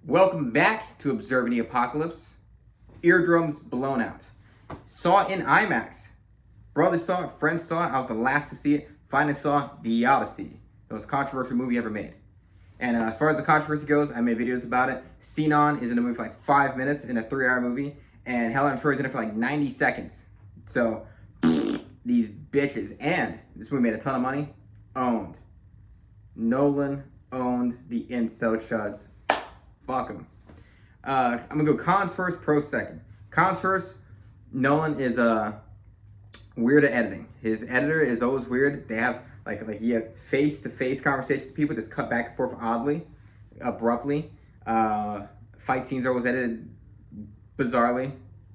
Welcome back to Observing the Apocalypse. Eardrums blown out. Saw it in IMAX. Brothers saw it, friends saw it. I was the last to see it. Finally saw The Odyssey, the most controversial movie ever made. And as far as the controversy goes, I made videos about it. Sinon is in the movie for like 5 minutes in a 3-hour movie, and Helen Troy's in it for like 90 seconds. So, these bitches. And this movie made a ton of money. Owned. Nolan owned the incel chuds. Fuck him. I'm gonna go cons first, pros second. Cons first. Nolan is weird at editing. His editor is always weird. They have he have face-to-face conversations with people, just cut back and forth oddly, abruptly. Fight scenes are always edited bizarrely.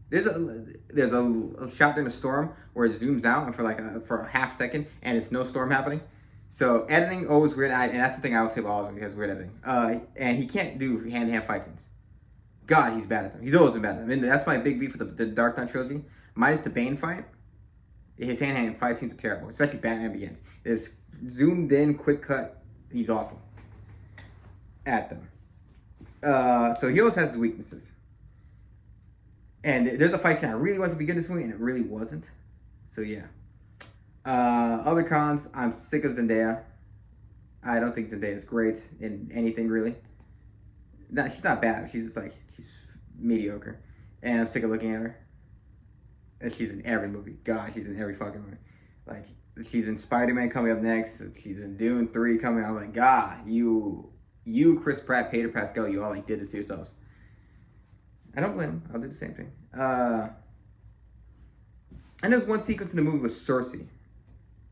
There's a shot during a storm where it zooms out and for a half second and it's no storm happening. So editing always weird, and that's the thing I always say about all of him, because weird editing. And he can't do hand-to-hand fight scenes. God, he's bad at them. He's always been bad at them. And that's my big beef with the Dark Knight trilogy. Minus the Bane fight, his hand-to-hand fight scenes are terrible, especially Batman Begins. It's zoomed in, quick cut. He's awful at them. So he always has his weaknesses. And there's a fight scene I really wanted to be good in this movie, and it really wasn't. So yeah. Other cons, I'm sick of Zendaya. I don't think Zendaya is great in anything, really. No, she's not bad. She's just she's mediocre. And I'm sick of looking at her. And she's in every movie. God, she's in every fucking movie. She's in Spider-Man coming up next. She's in Dune 3 coming up. I'm like, God, you, Chris Pratt, Pedro Pascal, you all did this to yourselves. I don't blame him. I'll do the same thing. And there's one sequence in the movie with Cersei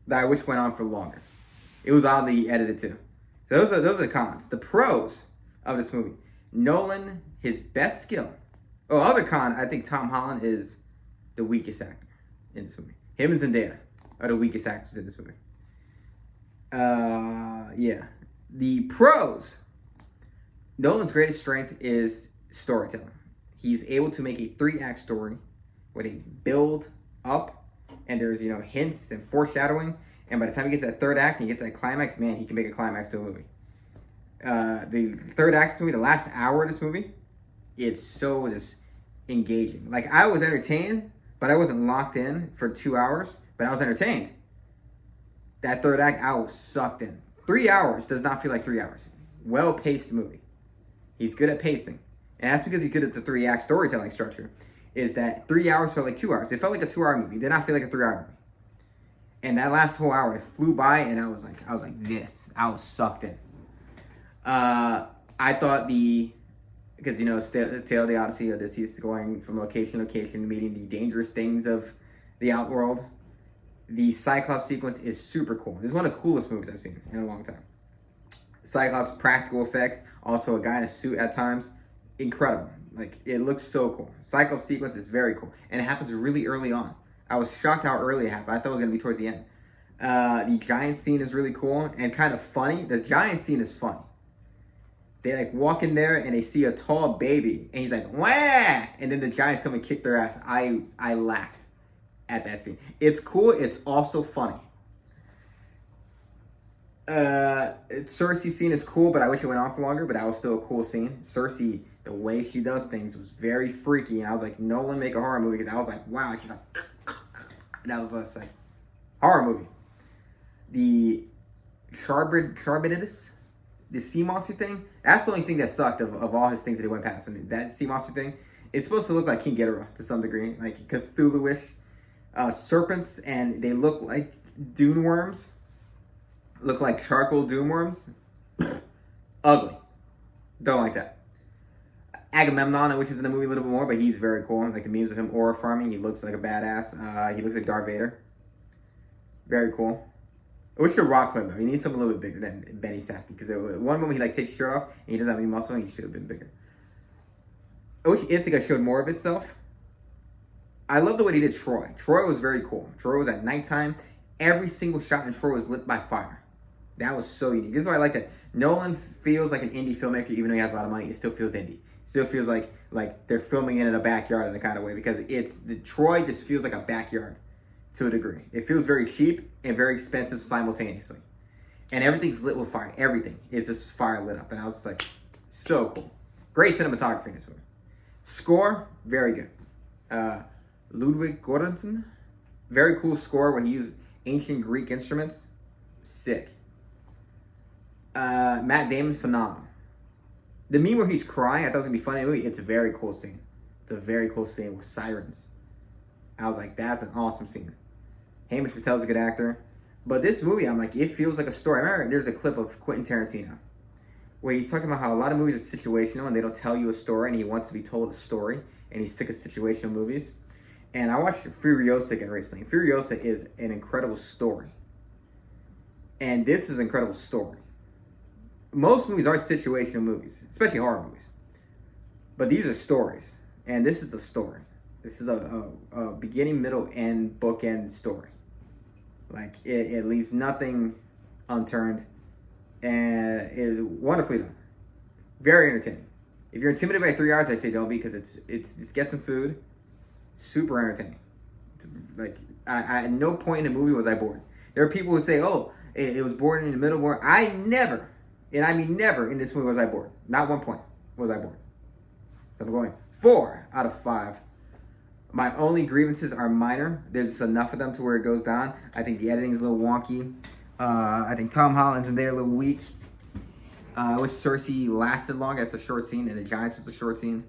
that I wish went on for longer. It was oddly edited too. So those are the cons. The pros of this movie. Nolan, his best skill. Oh, other con, I think Tom Holland is the weakest actor in this movie. Him and Zendaya are the weakest actors in this movie. Yeah. The pros. Nolan's greatest strength is storytelling. He's able to make a 3-act story where they build up, and there's, hints and foreshadowing. And by the time he gets to that 3rd act and he gets that climax, man, he can make a climax to a movie. The 3rd act of this movie, the last hour of this movie, it's so just engaging. I was entertained, but I wasn't locked in for 2 hours, but I was entertained. That 3rd act, I was sucked in. 3 hours does not feel like 3 hours. Well-paced movie. He's good at pacing. And that's because he's good at the 3-act storytelling structure. Is that 3 hours felt like 2 hours. It felt like a 2-hour movie. It did not feel like a 3-hour movie. And that last whole hour, it flew by, and I was like this. I was sucked in. I thought because Tale of the Odyssey, Odysseus going from location to location, meeting the dangerous things of the outworld. The Cyclops sequence is super cool. This is one of the coolest movies I've seen in a long time. Cyclops practical effects, also a guy in a suit at times, incredible. It looks so cool. Cyclops sequence is very cool, and it happens really early on. I was shocked how early it happened. I thought it was going to be towards the end. The giant scene is really cool and kind of funny. The giant scene is funny. They walk in there and they see a tall baby, and he's like, wah! And then the giants come and kick their ass. I laughed at that scene. It's cool. It's also funny. Cersei scene is cool, but I wish it went on for longer, but that was still a cool scene. Cersei, the way she does things was very freaky, and I was like, Nolan, make a horror movie, because I was like, wow, she's like, that was horror movie. The Charbonidus, the sea monster thing, that's the only thing that sucked of all his things that he went past. That sea monster thing, it's supposed to look like King Ghidorah to some degree, like Cthulhu-ish. Serpents, and they look like dune worms. Look like charcoal dune worms. Ugly. Don't like that. Agamemnon, I wish was in the movie a little bit more, but he's very cool. The memes of him aura farming, he looks like a badass. He looks like Darth Vader. Very cool. I wish the Rock clip though. He needs something a little bit bigger than Benny Safdie, because one moment he takes his shirt off and he doesn't have any muscle, and he should have been bigger. I wish Ithaca showed more of itself. I love the way they did Troy. Troy was very cool. Troy was at nighttime. Every single shot in Troy was lit by fire. That was so unique. This is why I like that. Nolan feels like an indie filmmaker, even though he has a lot of money. It still feels indie. It still feels like they're filming it in a backyard in a kind of way, because Troy just feels like a backyard to a degree. It feels very cheap and very expensive simultaneously. And everything's lit with fire. Everything is just fire lit up. And I was just like, so cool. Great cinematography in this movie. Score, very good. Ludwig Göransson, very cool score where he used ancient Greek instruments. Sick. Matt Damon, phenomenal. The meme where he's crying, I thought it was going to be funny in the movie. It's a very cool scene. It's a very cool scene with sirens. I was like, that's an awesome scene. Hamish Patel's a good actor. But this movie, I'm like, it feels like a story. I remember there's a clip of Quentin Tarantino where he's talking about how a lot of movies are situational and they don't tell you a story, and he wants to be told a story, and he's sick of situational movies. And I watched Furiosa again recently. Furiosa is an incredible story. And this is an incredible story. Most movies are situational movies, especially horror movies. But these are stories. And this is a story. This is a beginning, middle, and bookend story. Like, it leaves nothing unturned. And is wonderfully done. Very entertaining. If you're intimidated by 3 hours, I say don't be, because it's get some food. Super entertaining. Like, I at no point in the movie was I bored. There are people who say, oh, it was bored in the middle. Bored. I never, and I mean never, in this movie was I bored. Not one point was I bored. So I'm going 4 out of 5. My only grievances are minor. There's enough of them to where it goes down. I think the editing is a little wonky. I think Tom Holland's in there a little weak. I wish Cersei lasted long. That's a short scene, and the Giants was a short scene.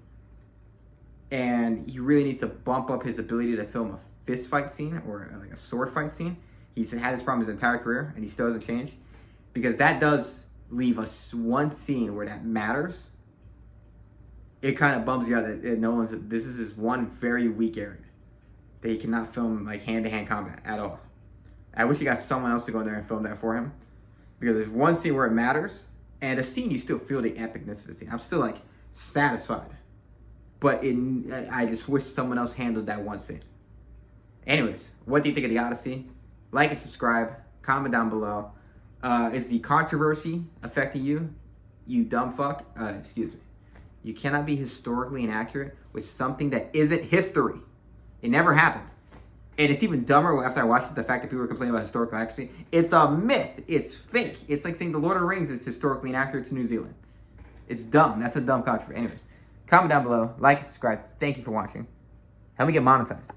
And he really needs to bump up his ability to film a fist fight scene or like a sword fight scene. He's had this problem his entire career, and he still hasn't changed. Because that does leave us one scene where that matters. It kind of bums you out that Nolan's, this is his one very weak area. That he cannot film like hand-to-hand combat at all. I wish he got someone else to go in there and film that for him. Because there's one scene where it matters, and the scene you still feel the epicness of the scene. I'm still like satisfied. But I just wish someone else handled that one scene. Anyways, what do you think of the Odyssey? Like and subscribe. Comment down below. Is the controversy affecting you? You dumb fuck? Excuse me. You cannot be historically inaccurate with something that isn't history. It never happened. And it's even dumber after I watched this, the fact that people were complaining about historical accuracy. It's a myth. It's fake. It's like saying the Lord of the Rings is historically inaccurate to New Zealand. It's dumb. That's a dumb controversy. Anyways, comment down below. Like and subscribe. Thank you for watching. Help me get monetized.